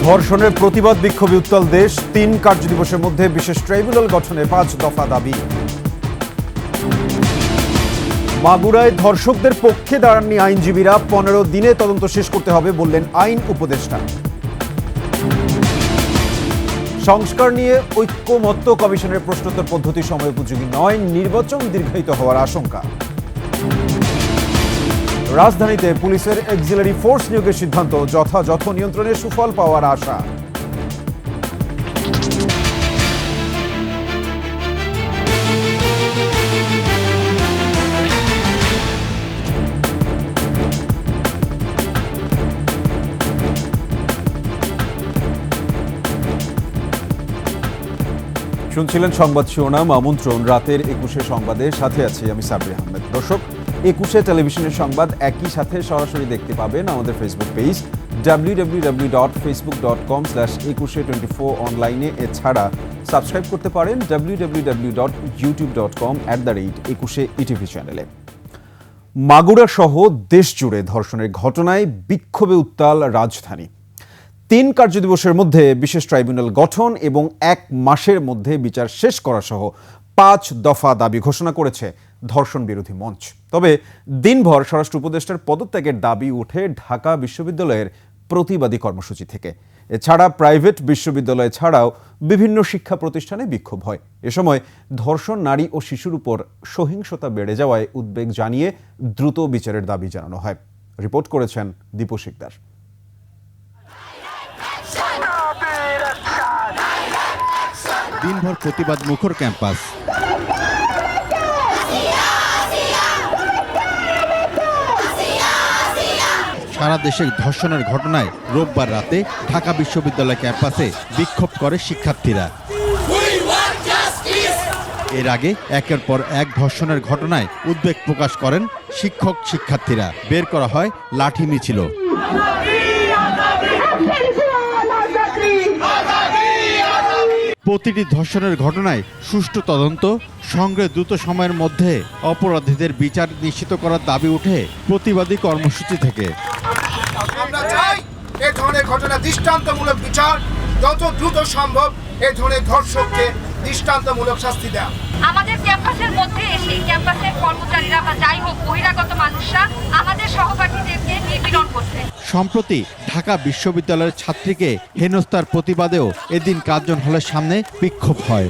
ধর্ষণের প্রতিবাদ বিক্ষোভে উত্তাল দেশ। ৩ কার্যদিবসের মধ্যে বিশেষ ট্রাইব্যুনাল গঠনে ৫ দফা দাবি। মাগুরায় ধর্ষকদের পক্ষে দাঁড়াননি আইনজীবীরা। ১৫ দিনে তদন্ত শেষ করতে হবে বললেন আইন উপদেষ্টা। সংস্কার নিয়ে ঐক্যমত্য কমিশনের প্রশ্নোত্তর পদ্ধতি সময়োপযোগী নয়, নির্বাচন দীর্ঘায়িত হওয়ার আশঙ্কা। রাজধানীতে পুলিশের অক্সিলারি ফোর্স নিয়োগের সিদ্ধান্ত, যথাযথ নিয়ন্ত্রণে সুফল পাওয়ার আশা। শুনছিলেন সংবাদ শিরোনাম। আমন্ত্রণ রাতের ২১শে সংবাদের সাথে আছি আমি সাব্বির আহমেদ। দর্শক, ২১শে টেলিভিশনের সংবাদ একই সাথে সরাসরি দেখতে পাবেন আমাদের ফেসবুক পেজ www.facebook.com/21she24 অনলাইনে। এছাড়া সাবস্ক্রাইব করতে পারেন www.youtube.com/21sheetv চ্যানেলে। মাগুরা সহ দেশ জুড়ে ধর্ষণের ঘটনায় বিক্ষোভে উত্তাল রাজধানী। ৩ কার্যদিবসের মধ্যে বিশেষ ট্রাইব্যুনাল গঠন এবং ১ মাসের মধ্যে বিচার শেষ করা সহ ৫ দফা দাবি ঘোষণা করেছে ধর্ষণ বিরোধী মঞ্চ। তবে দিনভর স্বরাষ্ট্র উপদেষ্টার পদত্যাগের দাবি ওঠে ঢাকা বিশ্ববিদ্যালয়ের প্রতিবাদী কর্মসূচি থেকে। এছাড়া প্রাইভেট বিশ্ববিদ্যালয় ছাড়াও বিভিন্ন শিক্ষা প্রতিষ্ঠানে বিক্ষোভ হয়। এ সময় ধর্ষণ, নারী ও শিশুর উপর সহিংসতা বেড়ে যাওয়ায় উদ্বেগ জানিয়ে দ্রুত বিচারের দাবি জানানো হয়। রিপোর্ট করেছেন দীপু শিকদার। দিনভর প্রতিবাদ মুখর ক্যাম্পাস। সারা দেশে ধর্ষণের ঘটনায় রোববার রাতে ঢাকা বিশ্ববিদ্যালয় ক্যাম্পাসে বিক্ষোভ করে শিক্ষার্থীরা। এর আগে একের পর এক ধর্ষণের ঘটনায় উদ্বেগ প্রকাশ করেন শিক্ষক শিক্ষার্থীরা। বের করা হয় লাঠি মিছিল। প্রতিটি ধর্ষণের ঘটনায় সুষ্ঠু তদন্ত, সংগ্রহে দ্রুত সময়ের মধ্যে অপরাধীদের বিচার নিশ্চিত করার দাবি ওঠে প্রতিবাদী কর্মসূচি থেকে। আমরা চাই এই ধরনের ঘটনা দৃষ্টান্তমূলক বিচার, যত দ্রুত সম্ভব এই ধরনের ধর্ষককে দৃষ্টান্তমূলক শাস্তি দেওয়া। আমাদের ক্যাম্পাসের মধ্যে এসে ক্যাম্পাসের কর্মচারীরা বা যাই হোক বহিরাগত মানুষরা আমাদের সহপাঠীদেরকে নিপীড়ন করছে। সম্প্রতি ঢাকা বিশ্ববিদ্যালয়ের ছাত্রীকে হেনস্থার প্রতিবাদেও এদিন কার্জন হলের সামনে বিক্ষোভ হয়।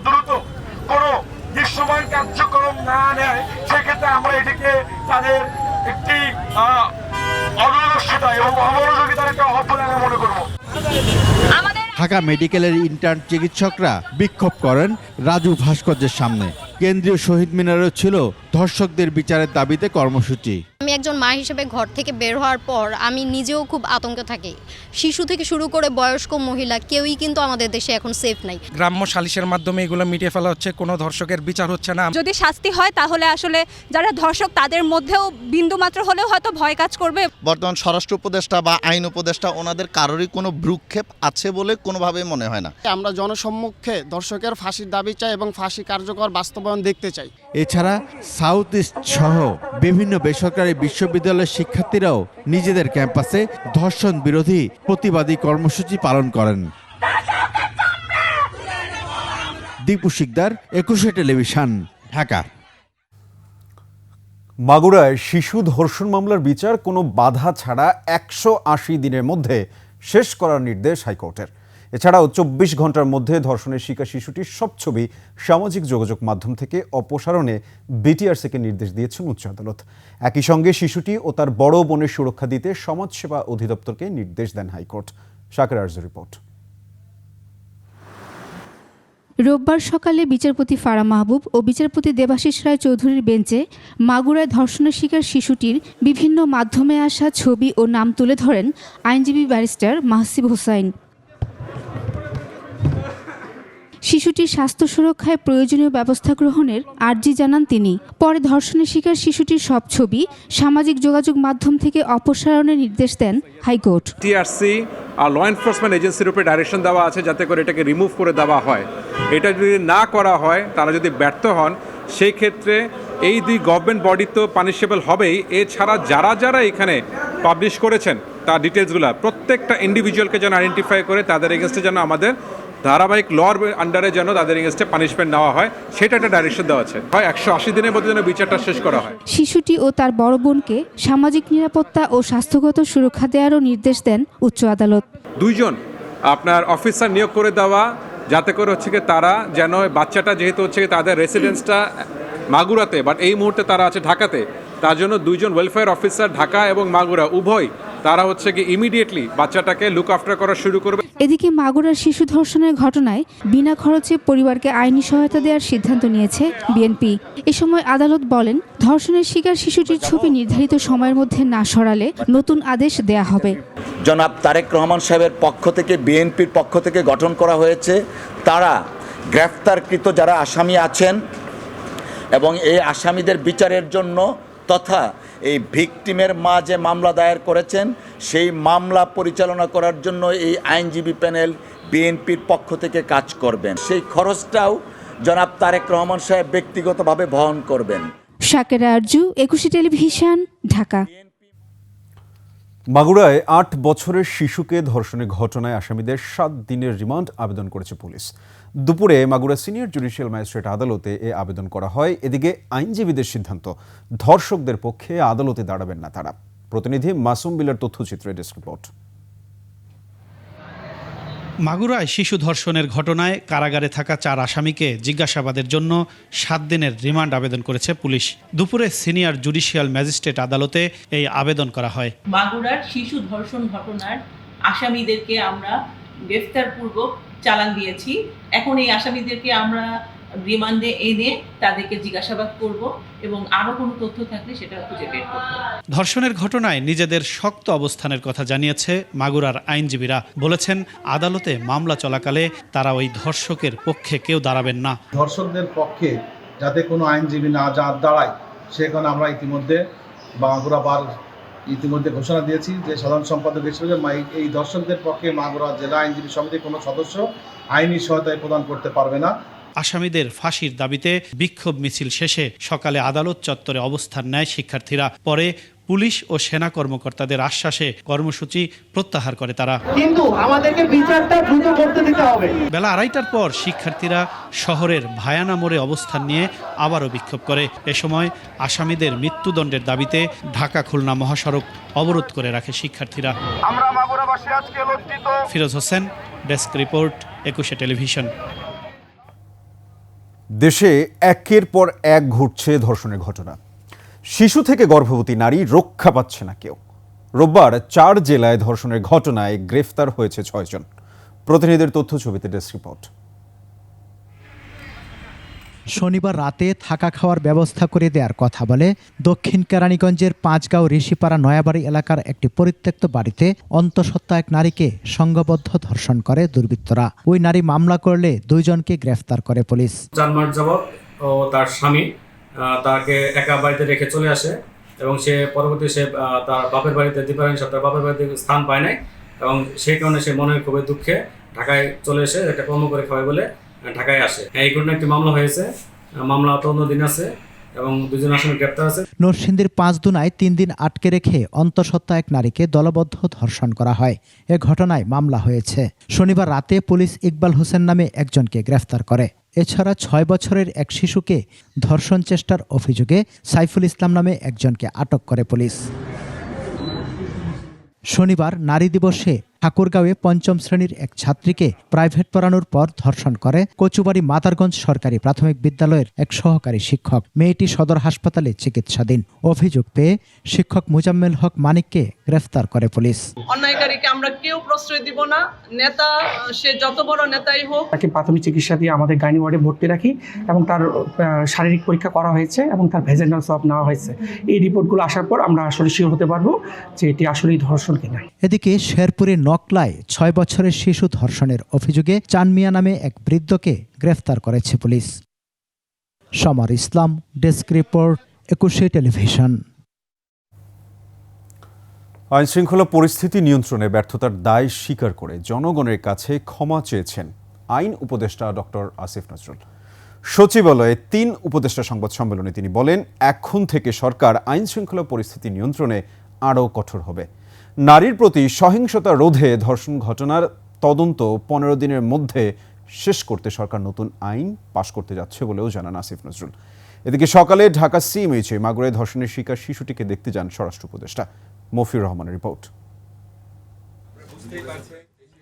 দ্রুত কোনো দৃশ্যমান কার্যক্রম না নেয়, সেক্ষেত্রে আমরা এটিকে তাদের একটি অনরসতা এবং অমনোযোগিতার একটা আহ্বান মনে করব। ঢাকা মেডিকেলের ইন্টার্ন চিকিৎসকরা বিক্ষোভ করেন রাজু ভাস্কর্যের সামনে। কেন্দ্রীয় শহীদ মিনারেও ছিল ধর্ষকদের বিচারের দাবিতে কর্মসূচি। আমি একজন মা হিসেবে ঘর থেকে বের হওয়ার পর আমি নিজেও খুব আতঙ্কে থাকি। শিশু থেকে শুরু করে বয়স্ক মহিলা কেউই কিন্তু আমাদের দেশে এখন সেফ নাই। গ্রাম্য সালিশের মাধ্যমে এগুলো মিটিয়ে ফেলা হচ্ছে, কোনো ধর্ষকের বিচার হচ্ছে না। যদি শাস্তি হয় তাহলে আসলে যারা ধর্ষক তাদের মধ্যেও বিন্দুমাত্র হলেও হয়তো ভয় কাজ করবে। বর্তমান স্বরাষ্ট্র উপদেষ্টা বা আইন উপদেষ্টা ওনাদের কারোরই কোনো ভ্রুক্ষেপ আছে বলে কোনোভাবেই মনে হয় না। আমরা জনসম্মুখে ধর্ষকের ফাঁসির দাবি চাই এবং ফাঁসি কার্যকর বাস্তবায়ন দেখতে চাই। এছাড়া সাউথ ইস্ট সহ বিভিন্ন বেসরকারি বিশ্ববিদ্যালয়ের শিক্ষার্থীরাও নিজেদের ক্যাম্পাসে ধর্ষণ বিরোধী প্রতিবাদী কর্মসূচি পালন করেন। দীপু শিকদার, ২১শে টেলিভিশন, ঢাকা। মাগুরায় শিশু ধর্ষণ মামলার বিচার কোনো বাধা ছাড়া ১৮০ দিনের মধ্যে শেষ করার নির্দেশ হাইকোর্টের। এছাড়াও ২৪ ঘন্টার মধ্যে ধর্ষণের শিকার শিশুটির সব ছবি সামাজিক যোগাযোগ মাধ্যম থেকে অপসারণে বিটিআরসিকে নির্দেশ দিয়েছেন উচ্চ আদালত। একই সঙ্গে শিশুটি ও তার বড় বোনের সুরক্ষা দিতে সমাজসেবা অধিদপ্তরকে নির্দেশ দেন হাইকোর্ট। শাকের আরজুর রিপোর্ট। রোববার সকালে বিচারপতি ফারা মাহবুব ও বিচারপতি দেবাশিস রায় চৌধুরীর বেঞ্চে মাগুরায় ধর্ষণের শিকার শিশুটির বিভিন্ন মাধ্যমে আসা ছবি ও নাম তুলে ধরেন আইনজীবী ব্যারিস্টার মাহসিব হোসাইন। শিশুটির স্বাস্থ্য সুরক্ষায় প্রয়োজনীয় ব্যবস্থা গ্রহণের আর্জি জানান তিনি। পরে ধর্ষণের শিকার শিশুটির সব ছবি সামাজিক যোগাযোগ মাধ্যম থেকে অপসারণের নির্দেশ দেন হাইকোর্ট। টিআরসি আর ল এনফোর্সমেন্ট এজেন্সির উপরে ডাইরেকশন দেওয়া আছে যাতে করে এটাকে রিমুভ করে দেওয়া হয়। এটা যদি না করা হয়, তারা যদি ব্যর্থ হন, সেই ক্ষেত্রে এই দুই গভর্নমেন্ট বডি তো পানিশেবল হবেই। এছাড়া যারা যারা এখানে পাবলিশ করেছেন তার ডিটেলসগুলো প্রত্যেকটা ইন্ডিভিজুয়ালকে যেন আইডেন্টিফাই করে তাদের এগেনস্টে যেন আমাদের ধারাবাহিক লর আন্ডারে যেন তাদের এগেনস্টে পানিশমেন্ট নেওয়া হয়, সেটা একটা ডাইরেকশন দেওয়া আছে। 180 দিনের মধ্যে যেন বিচারটা শেষ করা হয়। শিশুটি ও তার বড় বোনকে সামাজিক নিরাপত্তা ও স্বাস্থ্যগত সুরক্ষা দেওয়ারও নির্দেশ দেন উচ্চ আদালত। 2 জন আপনার অফিসার নিয়োগ করে দেওয়া, যাতে করে হচ্ছে কি তারা যেন বাচ্চাটা যেহেতু হচ্ছে তাদের রেসিডেন্সটা মাগুরাতে, বাট এই মুহূর্তে তারা আছে ঢাকাতে, তার জন্য 2 জন ওয়েলফেয়ার অফিসার ঢাকা এবং মাগুরা উভয় তারা হচ্ছে কি ইমিডিয়েটলি বাচ্চাটাকে লুক আফটার করা শুরু করবে। এদিকে মাগুরার শিশু ধর্ষণের ঘটনায় বিনা খরচে পরিবারকে আইনি সহায়তা দেওয়ার সিদ্ধান্ত নিয়েছে বিএনপি। এ সময় আদালত বলেন, ধর্ষণের শিকার শিশুটির ছবি নির্ধারিত সময়ের মধ্যে না সরালে নতুন আদেশ দেয়া হবে। জনাব তারেক রহমান সাহেবের পক্ষ থেকে, বিএনপির পক্ষ থেকে গঠন করা হয়েছে। তারা গ্রেফতারকৃত যারা আসামি আছেন এবং এই আসামিদের বিচারের জন্য তথা এই ভিকটিমের মা যে মামলা দায়ের করেছেন সেই মামলা পরিচালনা করার জন্য এই আইনজীবী প্যানেল বিএনপির পক্ষ থেকে কাজ করবেন। সেই খরচটাও জনাব তারেক রহমান সাহেব ব্যক্তিগতভাবে বহন করবেন। শাকেরা আরজু, একুশে টেলিভিশন, ঢাকা। মাগুরায় 8 বছরের শিশুকে ধর্ষণের ঘটনায় আসামিদের 7 দিনের রিমান্ড আবেদন করেছে পুলিশ। দুপুরে মাগুরা সিনিয়র জুডিশিয়াল ম্যাজিস্ট্রেট আদালতে এ আবেদন করা হয়। এদিকে আইনজীবীদের সিদ্ধান্ত, ধর্ষকদের পক্ষে আদালতে দাঁড়াবেন না তারা। প্রতিনিধি মাসুম বিল্লার তথ্যচিত্রে ডেস্ক রিপোর্ট। মাগুরায় শিশু ধর্ষণের ঘটনায় কারাগারে থাকা 4 আসামিকে জিজ্ঞাসাবাদের জন্য 7 দিনের রিমান্ড আবেদন করেছে পুলিশ। দুপুরে সিনিয়র জুডিশিয়াল ম্যাজিস্ট্রেট আদালতে এই আবেদন করা হয়। মাগুরার শিশু ধর্ষণ ঘটনার আসামিদেরকে আমরা গ্রেফতারপূর্বক চালান দিয়েছি। এখন এই আসামিদেরকে আমরা রিমান্ডে এনে তাদেরকে জিজ্ঞাসাবাদ করব এবং আরও কোনো তথ্য থাকলে সেটা খুঁজে বের করব। ধর্ষণের ঘটনায় নিজেদের শক্ত অবস্থানের কথা জানিয়েছে মাগুরার আইনজীবীরা। বলেছেন, আদালতে মামলা চলাকালে তারা ওই ধর্ষকের পক্ষে কেউ দাঁড়াবেন না। ধর্ষকদের পক্ষে যাতে কোনো আইনজীবী না দাঁড়ায় সেখানে আমরা ইতিমধ্যে মাগুরা বার ইতিমধ্যে ঘোষণা দিয়েছি যে সাধারণ সম্পাদক হিসেবে এই ধর্ষকদের পক্ষে মাগুরা জেলা আইনজীবী সমিতির কোনো সদস্য আইনি সহায়তা প্রদান করতে পারবে না। আসামিদের ফাঁসির দাবিতে বিক্ষোভ মিছিল শেষে সকালে আদালত চত্বরে অবস্থান নেয় শিক্ষার্থীরা। পরে পুলিশ ও সেনা কর্মকর্তাদের আশ্বাসে কর্মসূচি প্রত্যাহার করে তারা। কিন্তু আমাদেরকে বিচারটা দ্রুত করতে দিতে হবে। বেলা 2:30টার পর শিক্ষার্থীরা শহরের ভায়ানা মোড়ে অবস্থান নিয়ে আবারও বিক্ষোভ করে। এ সময় আসামিদের মৃত্যুদণ্ডের দাবিতে ঢাকা খুলনা মহাসড়ক অবরোধ করে রাখে শিক্ষার্থীরা। আমরা মাগুরাবাসী আজকে লজ্জিত। ফিরোজ হোসেন, ডেস্ক রিপোর্ট, একুশে টেলিভিশন। দেশে একের পর এক ঘটছে ধর্ষণের ঘটনা। শিশু থেকে গর্ভবতী নারী রক্ষা পাচ্ছে না কেউ। রোববার 4 জেলায় ধর্ষণের ঘটনায় গ্রেফতার হয়েছে 6 জন। প্রতিনিধিদের তথ্য ছবিতে ডেস্ক রিপোর্ট। শনিবার রাতে থাকা খাওয়ার ব্যবস্থা করে দেওয়ার কথা বলে দক্ষিণ কেরানীগঞ্জের 5 গাঁও ঋষিপাড়া নয়াবাড়ি এলাকার একটি পরিত্যক্ত বাড়িতে অন্তঃসত্ত্বা এক নারীকে সংঘবদ্ধ ধর্ষণ করে দুর্বৃত্তরা। ওই নারী মামলা করলে 2 জনকে গ্রেফতার করে পুলিশ। 4 মাস যাবৎ ও তার স্বামী তাকে একা বাড়িতে রেখে চলে আসে এবং সে পরবর্তী তার বাপের বাড়িতে দীপায়ন তার বাপের বাড়িতে স্থান পায় নাই এবং সেই কারণে সে মনের খুবই দুঃখে ঢাকায় চলে এসে একটা কর্ম করে খাওয়াই বলে ঢাকায় আসে। এই ঘটনায় একটি মামলা হয়েছে, মামলা তদন্তাধীন আছে এবং 2 জন আসামি গ্রেফতার আছে। নরসিংদীর 5 দুনায় 3 দিন আটকে রেখে অন্তঃসত্ত্বা এক নারীকে দলবদ্ধ ধর্ষণ করা হয়। এ ঘটনায় মামলা হয়েছে। শনিবার রাতে পুলিশ ইকবাল হোসেন নামে একজনকে গ্রেফতার করে। এছাড়া 6 বছরের এক শিশুকে ধর্ষণ চেষ্টার অভিযোগে সাইফুল ইসলাম নামে একজনকে আটক করে পুলিশ। শনিবার নারী দিবসে ঠাকুরগাঁওয়ে 5ম শ্রেণীর এক ছাত্রীকে প্রাইভেট পড়ানোর পর ধর্ষণ করে কচুবাড়ি মাদারগঞ্জ সরকারি প্রাথমিক বিদ্যালয়ের এক সহকারী শিক্ষক। মেয়েটি সদর হাসপাতালে চিকিৎসাধীন। অভিযোগ পেয়ে শিক্ষক মুজাম্মেল হক মানিককে গ্রেফতার করে পুলিশ। অন্যায়কারীকে আমরা কেউ প্রশ্রয় দিব না, নেতা সে যত বড় নেতাই হোক। তাকে প্রাথমিক চিকিৎসা দিয়ে আমাদের গাইনি ওয়ার্ডে ভর্তি রাখি এবং তার শারীরিক পরীক্ষা করা হয়েছে এবং তার ভেজেনাল সোয়াব নেওয়া হয়েছে। এই রিপোর্টগুলো আসার পর আমরা আসলে শিওর হতে পারবো যে এটি আসলেই ধর্ষণ কিনা। এদিকে শেরপুরের নকলায় 6 বছরের শিশু ধর্ষণের অভিযোগে চানমিয়া নামে এক বৃদ্ধকে গ্রেফতার করেছে পুলিশ। সমর ইসলাম, ডেস্ক রিপোর্ট, একুশে টেলিভিশন। আইনশৃঙ্খলা পরিস্থিতি নিয়ন্ত্রণে ব্যর্থতার দায় স্বীকার করে জনগণের কাছে ক্ষমা চেয়েছেন আইন উপদেষ্টা ডক্টর আসিফ নজরুল। সচিবালয়ে 3 উপদেষ্টা সংবাদ সম্মেলনে তিনি বলেন, এখন থেকে সরকার আইনশৃঙ্খলা পরিস্থিতি নিয়ন্ত্রণে আরও কঠোর হবে। নারীর প্রতি সহিংসতা রোধে ধর্ষণ ঘটনার তদন্ত 15 দিনের মধ্যে শেষ করতে সরকার নতুন আইন পাশ করতে যাচ্ছে বলেও জানান আসিফ নজরুল। এদিকে সকালে ঢাকা সিএমএইচে মাগুরায় ধর্ষণের শিকার শিশুটিকে দেখতে যান স্বরাষ্ট্র উপদেষ্টা। মফিউর রহমানের রিপোর্ট।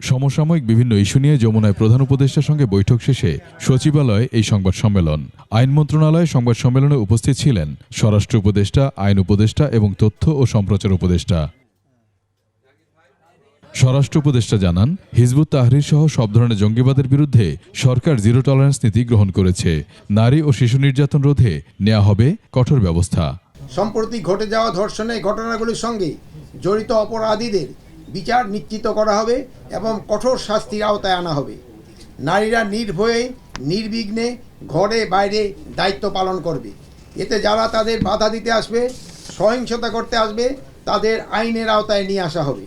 সমসাময়িক বিভিন্ন ইস্যু নিয়ে যমুনায় প্রধান উপদেষ্টার সঙ্গে বৈঠক শেষে সচিবালয়ে এই সংবাদ সম্মেলন। আইন মন্ত্রণালয়ে সংবাদ সম্মেলনে উপস্থিত ছিলেন স্বরাষ্ট্র উপদেষ্টা, আইন উপদেষ্টা এবং তথ্য ও সম্প্রচার উপদেষ্টা। স্বরাষ্ট্র উপদেষ্টা জানান, হিজবুত তাহরির সহ সব ধরনের জঙ্গিবাদের বিরুদ্ধে সরকার জিরো টলারেন্স নীতি গ্রহণ করেছে। নারী ও শিশু নির্যাতন রোধে নেওয়া হবে কঠোর ব্যবস্থা। সম্প্রতি ঘটে যাওয়া ধর্ষণের ঘটনাগুলির সঙ্গে জড়িত অপরাধীদের বিচার নিশ্চিত করা হবে এবং কঠোর শাস্তির আওতায় আনা হবে। নারীরা নির্ভয়ে নির্বিঘ্নে ঘরে বাইরে দায়িত্ব পালন করবে। এতে যারা তাদের বাধা দিতে আসবে, সহিংসতা করতে আসবে, তাদের আইনের আওতায় নিয়ে আসা হবে।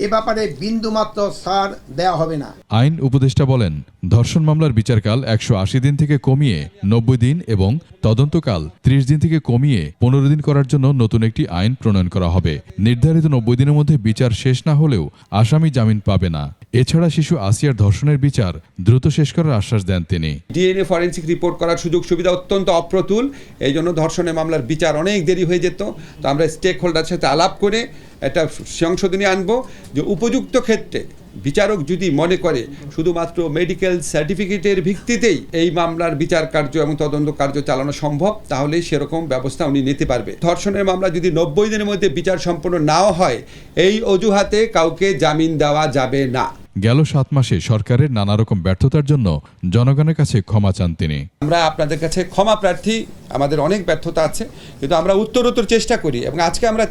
এ ব্যাপারে বিন্দুমাত্র ছাড় দেওয়া হবে না। আইন উপদেষ্টা বলেন, ধর্ষণ মামলার বিচারকাল 180 দিন থেকে কমিয়ে 90 দিন এবং তদন্তকাল 30 দিন থেকে কমিয়ে 15 দিন করার জন্য নতুন একটি আইন প্রণয়ন করা হবে। নির্ধারিত 90 দিনের মধ্যে বিচার শেষ না হলেও আসামি জামিন পাবে না। এছাড়া শিশু আসিয়ার ধর্ষণের বিচার দ্রুত শেষ করার আশ্বাস দেন তিনি। ডিএনএ ফরেনসিক রিপোর্ট করার সুযোগ সুবিধা অত্যন্ত অপ্রতুল, এই জন্য ধর্ষণের মামলার বিচার অনেক দেরি হয়ে যেত। তো আমরা স্টেক হোল্ডারের সাথে আলাপ করে একটা সংশোধনী আনবো যে উপযুক্ত ক্ষেত্রে বিচারক যদি মনে করে শুধুমাত্র মেডিকেল সার্টিফিকেটের ভিত্তিতেই এই মামলার বিচার কার্য এবং তদন্ত কার্য চালানো সম্ভব, তাহলে সেরকম ব্যবস্থা উনি নিতে পারবে। ধর্ষণের মামলা যদি 90 দিনের মধ্যে বিচার সম্পন্ন নাও হয়, এই অজুহাতে কাউকে জামিন দেওয়া যাবে না। গেল 7 মাসে সরকারের নানা রকম ব্যর্থতার জন্য জনগণের কাছে ক্ষমা চান তিনি। আমরা আপনাদের কাছে ক্ষমা প্রার্থী, আমাদের অনেক ব্যর্থতা আছে, কিন্তু আমরা উত্তরোত্তর চেষ্টা করি এবং আজকে আমরা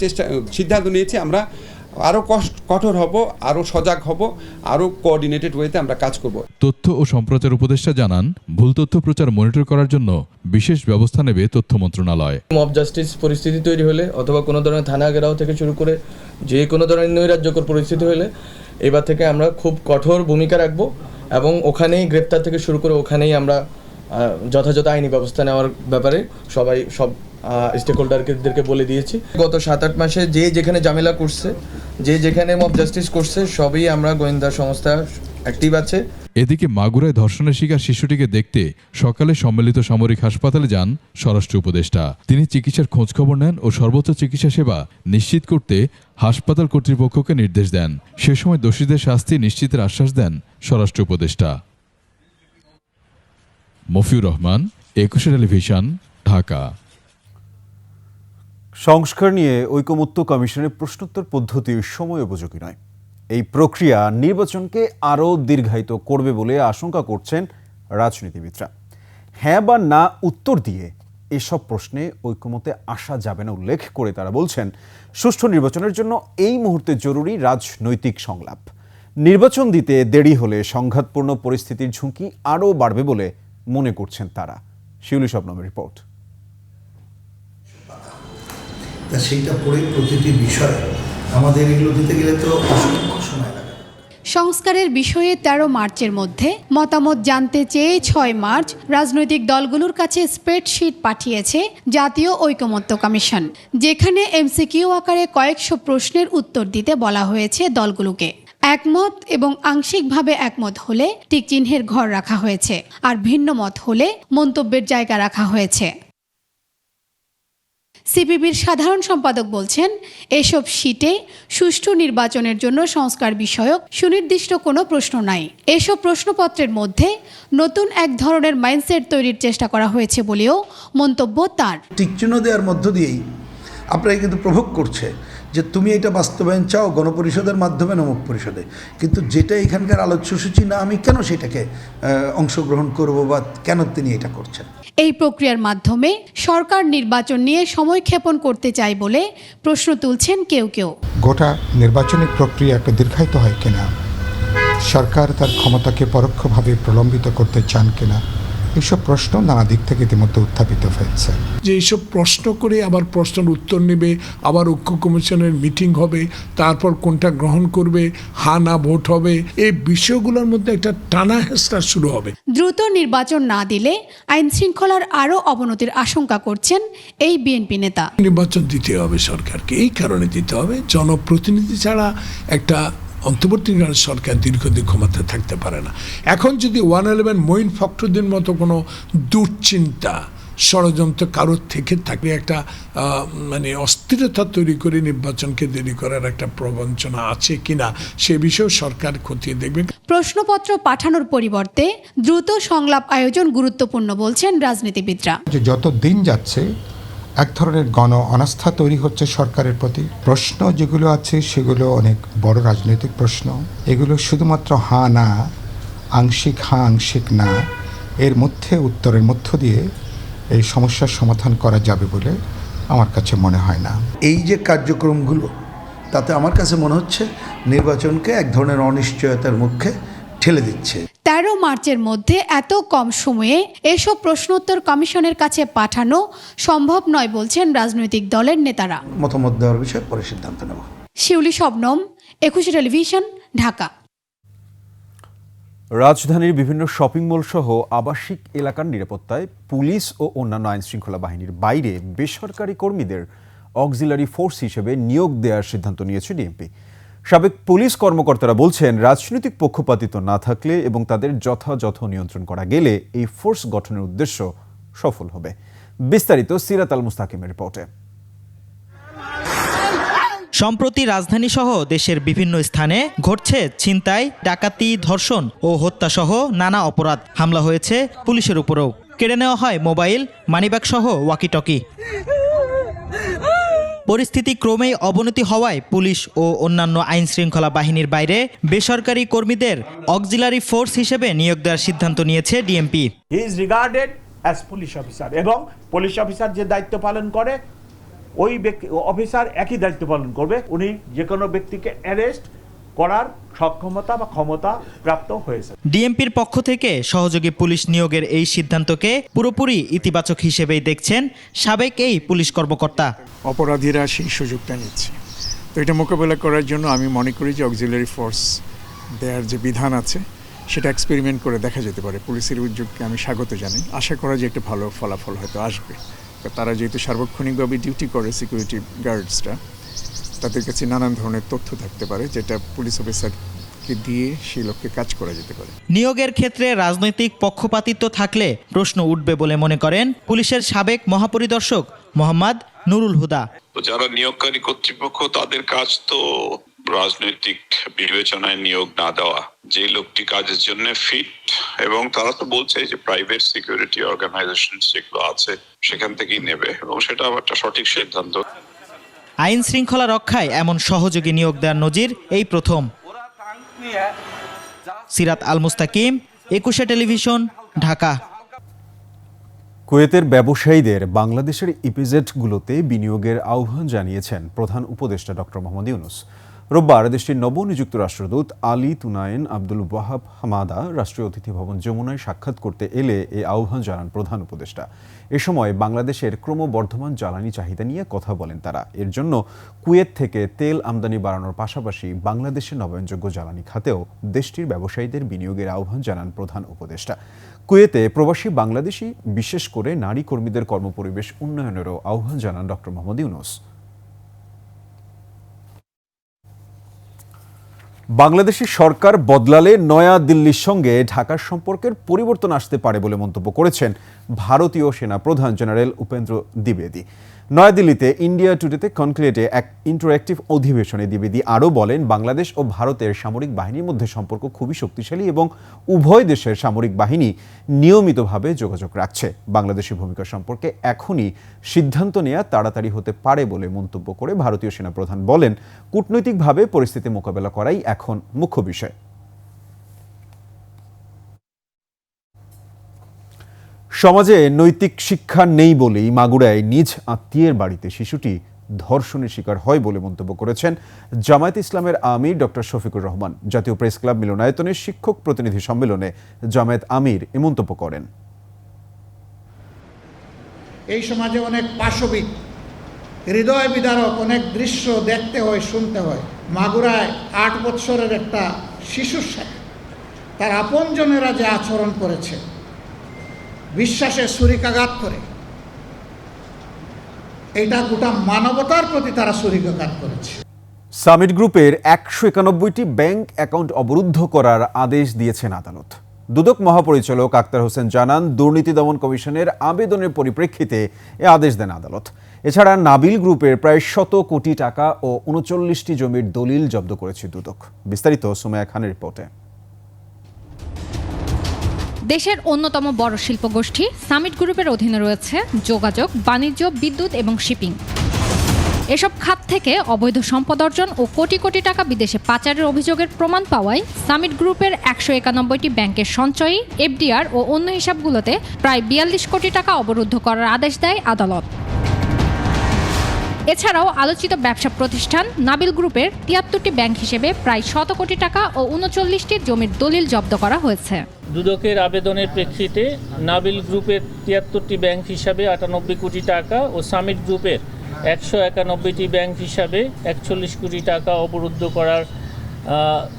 সিদ্ধান্ত নিয়েছি আমরা আরও কঠোর হব, আরও সজাগ হব, আরও কোঅর্ডিনেটেড ওয়েতে আমরা কাজ করব। তথ্য ও সম্প্রচার উপদেষ্টা জানান, ভুল তথ্য প্রচার মনিটর করার জন্য বিশেষ ব্যবস্থা নেবে তথ্য মন্ত্রণালয়। মব জাস্টিস পরিস্থিতি তৈরি হলে অথবা কোনো ধরনের থানা ঘেরাও থেকে শুরু করে যে কোনো ধরনের নৈরাজ্যকর পরিস্থিতি হলে এবার থেকে আমরা খুব কঠোর ভূমিকা রাখবো এবং ওখানেই গ্রেপ্তার থেকে শুরু করে ওখানেই আমরা যথাযথ আইনি ব্যবস্থা নেওয়ার ব্যাপারে সব স্টেক হোল্ডারদেরকে বলে দিয়েছি। গত 7-8 মাসে যে যেখানে ঝামেলা করছে, যে যেখানে মব জাস্টিস করছে, সবই আমরা গোয়েন্দা সংস্থা অ্যাক্টিভ আছে। এদিকে মাগুরায় ধর্ষণের শিকার শিশুটিকে দেখতে সকালে সম্মিলিত সামরিক হাসপাতালে যান স্বরাষ্ট্র উপদেষ্টা। তিনি চিকিৎসার খোঁজখবর নেন ও সর্বোচ্চ চিকিৎসা সেবা নিশ্চিত করতে হাসপাতাল কর্তৃপক্ষকে নির্দেশ দেন। সে সময় দোষীদের শাস্তি নিশ্চিতের আশ্বাস দেন স্বরাষ্ট্র উপদেষ্টা। মফিউর রহমান, একুশে টেলিভিশন, ঢাকা। সংস্কার নিয়ে ঐকমত্য কমিশনের প্রশ্নোত্তর পদ্ধতি সময় উপযোগী নয়। এই প্রক্রিয়া নির্বাচনকে আরও দীর্ঘায়িত করবে বলে আশঙ্কা করছেন রাজনীতিবিদরা। হ্যাঁ বা না উত্তর দিয়ে এসব প্রশ্নে ঐকমত্যে আসা যাবে না উল্লেখ করে তারা বলছেন, সুষ্ঠু নির্বাচনের জন্য এই মুহূর্তে জরুরি রাজনৈতিক সংলাপ। নির্বাচন দিতে দেরি হলে সংঘাতপূর্ণ পরিস্থিতির ঝুঁকি আরও বাড়বে বলে মনে করছেন তারা। শিউলি শবনমের রিপোর্ট। সেইটা পড়ে প্রতিটি বিষয় আমাদের এগুলো দিতে গেলে তো অসংখ্য সময় লাগে। সংস্কারের বিষয়ে 13 মার্চের মধ্যে মতামত জানতে চেয়ে 6 মার্চ রাজনৈতিক দলগুলোর কাছে স্প্রেডশিট পাঠিয়েছে জাতীয় ঐকমত্য কমিশন, যেখানে এমসিকিউ আকারে কয়েকশো প্রশ্নের উত্তর দিতে বলা হয়েছে দলগুলোকে। একমত এবং আংশিকভাবে একমত হলে টিকচিহ্নের ঘর রাখা হয়েছে, আর ভিন্ন মত হলে মন্তব্যের জায়গা রাখা হয়েছে। সিপিবির সাধারণ সম্পাদক বলছেন, এসব শীটে সুষ্ঠু নির্বাচনের জন্য সংস্কার বিষয়ক সুনির্দিষ্ট কোনো প্রশ্ন নাই। এসব প্রশ্নপত্রের মধ্যে নতুন এক ধরনের মাইন্ডসেট তৈরির চেষ্টা করা হয়েছে বলেও মন্তব্য তার। টিকচিহ্ন দেওয়ার মধ্য দিয়েই আপনাকে কিন্তু প্রভোগ করছে যে তুমি এটা বাস্তবায়ন চাও গণপরিষদের মাধ্যমে, নমক পরিষদে, কিন্তু যেটা এখানকার আলোচ্যসূচি না, আমি কেন সেটাকে অংশগ্রহণ করব বা কেন তিনি এটা করছেন। এই প্রক্রিয়ার মাধ্যমে সরকার নির্বাচন নিয়ে সময় ক্ষেপণ করতে চায় বলে প্রশ্ন তুলছেন কেউ কেউ। গোটা নির্বাচনী প্রক্রিয়া একটা দীর্ঘায়িত হয় কিনা, সরকার তার ক্ষমতাকে পরোক্ষভাবে প্রলম্বিত করতে চান কিনা, এইসব প্রশ্ন নানা দিক থেকে ইতিমধ্যে উত্থাপিত হয়েছে। যে এইসব প্রশ্ন করে আবার প্রশ্নের উত্তর নেবে, আবার ঐক্য কমিশনের মিটিং হবে, তারপর কোনটা গ্রহণ করবে, হা না ভোট হবে, এই বিষয়গুলোর মধ্যে একটা টানা হেঁচড়া শুরু হবে। দ্রুত নির্বাচন না দিলে আইন শৃঙ্খলার আরও অবনতির আশঙ্কা করছেন এই বিএনপি নেতা। নির্বাচন দিতে হবে সরকারকে, এই কারণে দিতে হবে, জনপ্রতিনিধি ছাড়া একটা অন্তর্বর্তীকালীন সরকার দীর্ঘদিন ক্ষমতায় থাকতে পারে না। এখন যদি 111 মঈন ফখরুদ্দিন মতো কোনো দুশ্চিন্তা ষড়যন্ত্র কারোর থেকে থাকলে একটা মানে অস্থিরতা তৈরি করে নির্বাচনকে দেরি করার একটা প্রবঞ্চনা আছে কিনা সে বিষয়েও সরকার খতিয়ে দেখবে। প্রশ্নপত্র পাঠানোর পরিবর্তে দ্রুত সংলাপ আয়োজন গুরুত্বপূর্ণ বলছেন রাজনীতিবিদরা। যত দিন যাচ্ছে এক ধরনের গণ অনাস্থা তৈরি হচ্ছে সরকারের প্রতি। প্রশ্ন যেগুলো আছে সেগুলো অনেক বড় রাজনৈতিক প্রশ্ন। এগুলো শুধুমাত্র হা না, আংশিক হা আংশিক না, এর মধ্যে উত্তরের মধ্য দিয়ে এই সমস্যার সমাধান করা যাবে বলে আমার কাছে মনে হয় না। এই যে কার্যক্রমগুলো, তাতে আমার কাছে মনে হচ্ছে নির্বাচনকে এক ধরনের অনিশ্চয়তার মুখে ঠেলে দিচ্ছে। 13 মার্চের মধ্যে এত কম সময়ে এসব প্রশ্নোত্তর কমিশনের কাছে পাঠানো সম্ভব নয় বলছেন রাজনৈতিক দলের নেতারা। মতামত দেওয়ার বিষয়ে পরে সিদ্ধান্ত নেব। শিউলি শবনম, 21 টেলিভিশন, ঢাকা। রাজধানীর বিভিন্ন শপিং মল সহ আবাসিক এলাকার নিরাপত্তায় পুলিশ ও অন্যান্য আইনশৃঙ্খলা বাহিনীর বাইরে বেসরকারি কর্মীদের অক্সিলারি ফোর্স হিসেবে নিয়োগ দেওয়ার সিদ্ধান্ত নিয়েছে ডিএমপি। সাবেক পুলিশ কর্মকর্তারা বলছেন, রাজনৈতিক পক্ষপাতিত্ব না থাকলে এবং তাদের যথাযথ নিয়ন্ত্রণ করা গেলে এই ফোর্স গঠনের উদ্দেশ্য সফল হবে। বিস্তারিত সিরাত আল মুস্তাকিমের রিপোর্টে। সম্প্রতি রাজধানী সহ দেশের বিভিন্ন স্থানে ঘটছে ছিনতাই, ডাকাতি, ধর্ষণ ও হত্যাসহ নানা অপরাধ। হামলা হয়েছে পুলিশের উপরেও। কেড়ে নেওয়া হয় মোবাইল, মানিব্যাগ সহ ওয়াকিটকি। পরিস্থিতি ক্রমেই অবনতি হওয়ায় পুলিশ ও অন্যান্য আইন শৃঙ্খলা বাহিনীর বাইরে বেসরকারি কর্মীদের অক্সিলারি ফোর্স হিসেবে নিয়োগ দেওয়ার সিদ্ধান্ত নিয়েছে DMP. He is regarded as police officer, এবং পুলিশ অফিসার যে দায়িত্ব পালন করে ওই অফিসার একই দায়িত্ব পালন করবে। উনি যে কোনো ব্যক্তিকে অ্যারেস্ট করার সক্ষমতা বা ক্ষমতা প্রাপ্ত হয়েছে। ডিএমপির পক্ষ থেকে সহযোগী পুলিশ নিয়োগের এই সিদ্ধান্তকে পুরোপুরি ইতিবাচক হিসেবেই দেখছেন সাবেক এই পুলিশ কর্মকর্তা। অপরাধীরা সেই সুযোগটা নিচ্ছে, তো এটা মোকাবেলা করার জন্য আমি মনে করি যে অক্সিলারি ফোর্স দেওয়ার যে বিধান আছে সেটা এক্সপেরিমেন্ট করে দেখা যেতে পারে। পুলিশের উদ্যোগকে আমি স্বাগত জানাই। আশা করা যে একটা ভালো ফলাফল হয়তো আসবে। তারা যেহেতু সার্বক্ষণিকভাবে ডিউটি করে, সিকিউরিটি গার্ডসরা, তাদের কাছে নানান ধরনের তথ্য থাকতে পারে যেটা পুলিশ অফিসারকে দিয়ে সেই লক্ষ্যে কাজ করা যেতে পারে। নিয়োগের ক্ষেত্রে রাজনৈতিক পক্ষপাতিত্ব থাকলে প্রশ্ন উঠবে বলে মনে করেন পুলিশের সাবেক মহাপরিদর্শক মোহাম্মদ নুরুল হুদা। যারা নিয়োগকারী কর্তৃপক্ষ, তাদের কাজ তো রাজনৈতিক বিবেচনায় নিয়োগ না দেওয়া। যে লোকটি কাজের জন্য ফিট, এবং তারা তো বলছে যে প্রাইভেট সিকিউরিটি অর্গানাইজেশন যেগুলো আছে সেখান থেকেই নেবে, এবং সেটা একটা সঠিক সিদ্ধান্ত। আইন শৃঙ্খলা রক্ষায় এমন সহযোগী নিয়োগ দেওয়ার নজির এই প্রথম। সিরাত আল মুস্তাকিম, 21 টেলিভিশন, ঢাকা। কুয়েতের ব্যবসায়ীদের বাংলাদেশের ইপিজেডগুলোতে বিনিয়োগের আহ্বান জানিয়েছেন প্রধান উপদেষ্টা ডক্টর মোহাম্মদ ইউনূস। রোববার দেশটির নবনিযুক্ত রাষ্ট্রদূত আলী তুনায়েন আব্দুল ওয়াহাব হামাদা রাষ্ট্রীয় অতিথি ভবন যমুনায় সাক্ষাৎ করতে এলে এই আহ্বান জানান প্রধান উপদেষ্টা। এ সময় বাংলাদেশের ক্রমবর্ধমান জ্বালানি চাহিদা নিয়ে কথা বলেন তারা। এর জন্য কুয়েত থেকে তেল আমদানি বাড়ানোর পাশাপাশি বাংলাদেশের নবায়নযোগ্য জ্বালানি খাতেও দেশটির ব্যবসায়ীদের বিনিয়োগের আহ্বান জানান প্রধান উপদেষ্টা। কুয়েতে প্রবাসী বাংলাদেশি, বিশেষ করে নারী কর্মীদের কর্মপরিবেশ উন্নয়নেরও আহ্বান জানান ডক্টর মোহাম্মদ ইউনূস। বাংলাদেশের সরকার বদলালে নয়া দিল্লির সঙ্গে ঢাকার সম্পর্কের পরিবর্তন আসতে পারে বলে মন্তব্য করেছেন ভারতীয় সেনা প্রধান জেনারেল উপেন্দ্র দ্বিবেদী। নয়াদিল্লিতে ইন্ডিয়া টুডেতে কনক্লেভে এক ইন্টারঅ্যাক্টিভ অধিবেশনে দ্বিবেদী আরও বলেন, বাংলাদেশ ও ভারতের সামরিক বাহিনীর মধ্যে সম্পর্ক খুবই শক্তিশালী এবং উভয় দেশের সামরিক বাহিনী নিয়মিতভাবে যোগাযোগ রাখছে। বাংলাদেশের ভূমিকা সম্পর্কে এখনই সিদ্ধান্ত নেওয়া তাড়াতাড়ি হতে পারে বলে মন্তব্য করে ভারতীয় সেনাপ্রধান বলেন, কূটনৈতিকভাবে পরিস্থিতি মোকাবেলা করাই এখন মুখ্য বিষয়। সমাজে নৈতিক শিক্ষা নেই বলেই মাগুরায় নিজ আত্মীয়ের বাড়িতে শিশুটি ধর্ষণের শিকার হয় বলে মন্তব্য করেছেন জামায়াত ইসলামের আমির ডক্টর শফিকুর রহমান। জাতীয় প্রেস ক্লাব মিলনায়তনের শিক্ষক প্রতিনিধি সম্মেলনে জামায়াত আমির এ মন্তব্য করেন। এই সমাজে অনেক পাশবিক, হৃদয় বিদারক অনেক দৃশ্য দেখতে হয়, শুনতে হয়। মাগুরায় 8 বৎসরের একটা শিশুর সাথে তার আপনজনেরা যে আচরণ করেছে, বিশ্বাসে ছুরিকাঘাত করে, এটা গোটা মানবতার প্রতি তারা ছুরিকাঘাত করেছে। সামিট গ্রুপের 191টি ব্যাংক অ্যাকাউন্ট অবরুদ্ধ করার আদেশ দিয়েছেন আদালত। দুদক মহাপরিচালক আক্তার হোসেন জানান, দুর্নীতি দমন কমিশনের আবেদনের পরিপ্রেক্ষিতে এ আদেশ দেন আদালত। এছাড়া নাবিল গ্রুপের প্রায় 100 কোটি টাকা ও 39টি জমির দলিল জব্দ করেছে দুদক। বিস্তারিত সুমাইয়া খানের রিপোর্টে। দেশের অন্যতম বড় শিল্পগোষ্ঠী সামিট গ্রুপের অধীনে রয়েছে যোগাযোগ, বাণিজ্য, বিদ্যুৎ এবং শিপিং। এসব খাত থেকে অবৈধ সম্পদ অর্জন ও কোটি কোটি টাকা বিদেশে পাচারের অভিযোগের প্রমাণ পাওয়ায় সামিট গ্রুপের 191টি ব্যাংকের সঞ্চয়ী, এফডিআর ও অন্য হিসাবগুলোতে প্রায় 42 কোটি টাকা অবরুদ্ধ করার আদেশ দেয় আদালত। এছাড়াও আলোচিত ব্যবসা প্রতিষ্ঠান নাবিল গ্রুপের 73টি ব্যাংক হিসেবে প্রায় 100 কোটি টাকা ও 39টি জমির দলিল জব্দ করা হয়েছে। দুদকের আবেদনের প্রেক্ষিতে নাবিল গ্রুপের 73টি ব্যাংক হিসাবে 98 কোটি টাকা ও সামিট গ্রুপের 191টি ব্যাংক হিসাবে 41 কোটি টাকা অবরুদ্ধ করার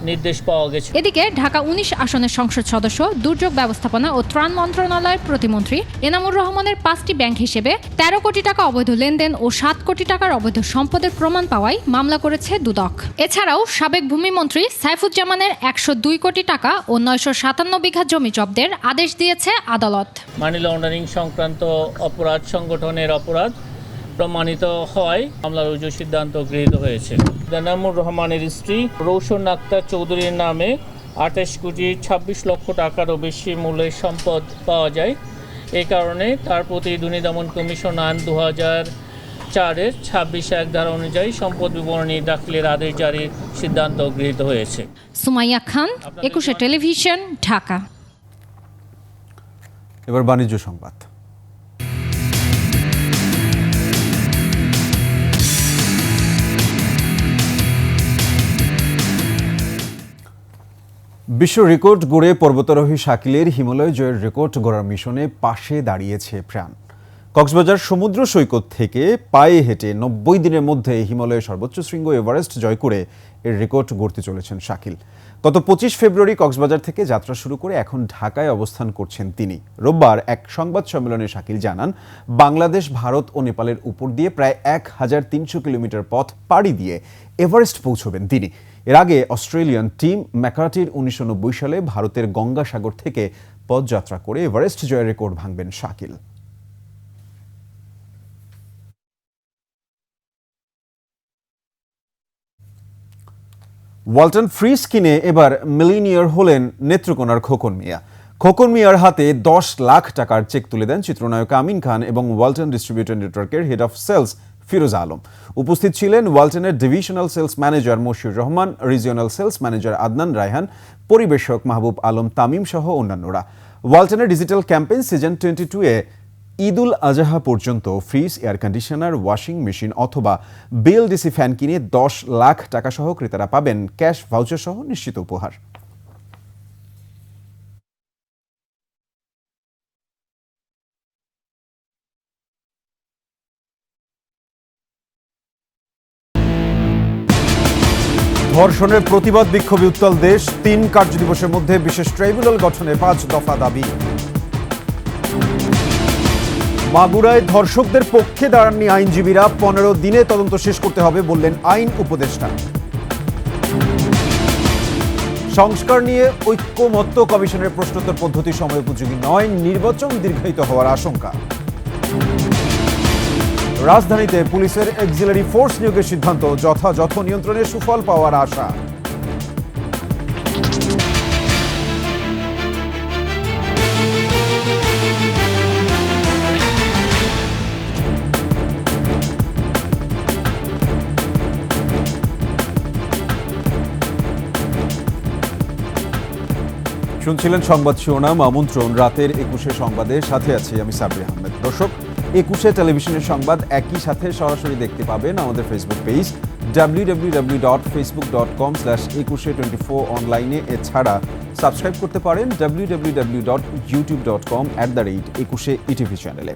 নির্দেশ পাওয়া গেছে। এদিকে ঢাকা 19 আসনের সংসদ সদস্য, দুর্যোগ ব্যবস্থাপনা ও ত্রাণ মন্ত্রণালয়ের প্রতিমন্ত্রী এনামুর রহমানের 5টি ব্যাংক হিসেবে 13 কোটি টাকা অবৈধ লেনদেন ও 7 কোটি টাকার অবৈধ সম্পদের প্রমাণ পাওয়ায় মামলা করেছে দুদক। এছাড়াও সাবেক ভূমিমন্ত্রী সাইফুজ্জামানের 102 কোটি টাকা ও 957 বিঘা জমি জব্দের আদেশ দিয়েছে আদালত। মানি লন্ডারিং সংক্রান্ত অপরাধ সংগঠনের অপরাধ প্রমাণিত হয় মামলার রুজু সিদ্ধান্ত গৃহীত হয়েছে। এনামুর রহমানের স্ত্রী রৌশন আক্তার চৌধুরীর নামে 28 কোটি 26 লক্ষ টাকারও বেশি মূল্যের সম্পদ পাওয়া যায়। এই কারণে তার প্রতি দুর্নীতি দমন কমিশন আইন 2004-এর 26(1) ধারা অনুযায়ী সম্পদ বিবরণী দাখিলের আদেশ জারির সিদ্ধান্ত গৃহীত হয়েছে। সুমাইয়া খান, 21 টেলিভিশন, ঢাকা। এবার বাণিজ্য সংবাদ। বিশ্ব রেকর্ড গড়ে পর্বতারোহী শাকিলের হিমালয় জয়ের রেকর্ড গড়ার মিশনে পাশে দাঁড়িয়েছে প্রাণ। কক্সবাজার সমুদ্র সৈকত থেকে পায়ে হেঁটে 90 দিনের মধ্যে হিমালয়ের সর্বোচ্চ শৃঙ্গ এভারেস্ট জয় করে এর রেকর্ড গড়তে চলেছেন শাকিল। গত 25 ফেব্রুয়ারি কক্সবাজার থেকে যাত্রা শুরু করে এখন ঢাকায় অবস্থান করছেন তিনি। রোববার এক সংবাদ সম্মেলনে শাকিল জানান, বাংলাদেশ, ভারত ও নেপালের উপর দিয়ে প্রায় 1300 কিলোমিটার পথ পাড়ি দিয়ে এভারেস্ট পৌঁছবেন তিনি। এর আগে অস্ট্রেলিয়ান টিম ম্যাকার্টির 1990 সালে ভারতের গঙ্গাসাগর থেকে পদযাত্রা করে এভারেস্ট জয়ের রেকর্ড ভাঙবেন শাকিল। ওয়ালটন ফ্রিজ কিনে এবার মিলিনিয়ার হলেন নেত্রকোনার খোকন মিয়া। খোকন মিয়ার হাতে 10 লাখ টাকার চেক তুলে দেন চিত্রনায়ক আমিন খান এবং ওয়ালটন ডিস্ট্রিবিউটর নেটওয়ার্কের head of sales Firoz Alam. উপস্থিত ছিলেন ওয়ালটনের divisional sales manager Moshiur Rahman, regional sales manager Adnan Raihan, পরিবেশক মাহবুব আলম তামিম সহ অন্যান্যরা। ওয়ালটনের ডিজিটাল ক্যাম্পেইন সিজন 22-এ ঈদুল আজহা পর্যন্ত fridge, air conditioner, washing machine অথবা বিএলডিসি ফ্যান কিনে 10 লাখ টাকা সহ ক্রেতারা পাবেন ক্যাশ ভাউচার সহ নিশ্চিত উপহার। ধর্ষণের প্রতিবাদ বিক্ষোভে উত্তাল দেশ। 3 কার্যদিবসের মধ্যে বিশেষ ট্রাইব্যুনাল গঠনে 5 দফা দাবি। মাগুরায় ধর্ষকদের পক্ষে দাঁড়াননি আইনজীবীরা। 15 দিনে তদন্ত শেষ করতে হবে বললেন আইন উপদেষ্টা। সংস্কার নিয়ে ঐক্যমত্য কমিশনের প্রশ্নোত্তর পদ্ধতি সময়োপযোগী নয়, নির্বাচন দীর্ঘায়িত হওয়ার আশঙ্কা। রাজধানীতে পুলিশের অক্সিলারি ফোর্স নিয়োগের সিদ্ধান্ত, যথাযথ নিয়ন্ত্রণে সুফল পাওয়ার আশা। শুনছিলেন সংবাদ শিরোনাম। আমন্ত্রণ রাতের 21 সংবাদের সাথে আছি আমি সাব্বির আহমেদ। দর্শক, 21 টেলিভিশনের সংবাদ একই সাথে সরাসরি দেখতে পাবেন আমাদের ফেসবুক পেজ www.facebook.com/2124 অনলাইনে। এছাড়া সাবস্ক্রাইব করতে পারেন www.youtube.com/21etv চ্যানেলে।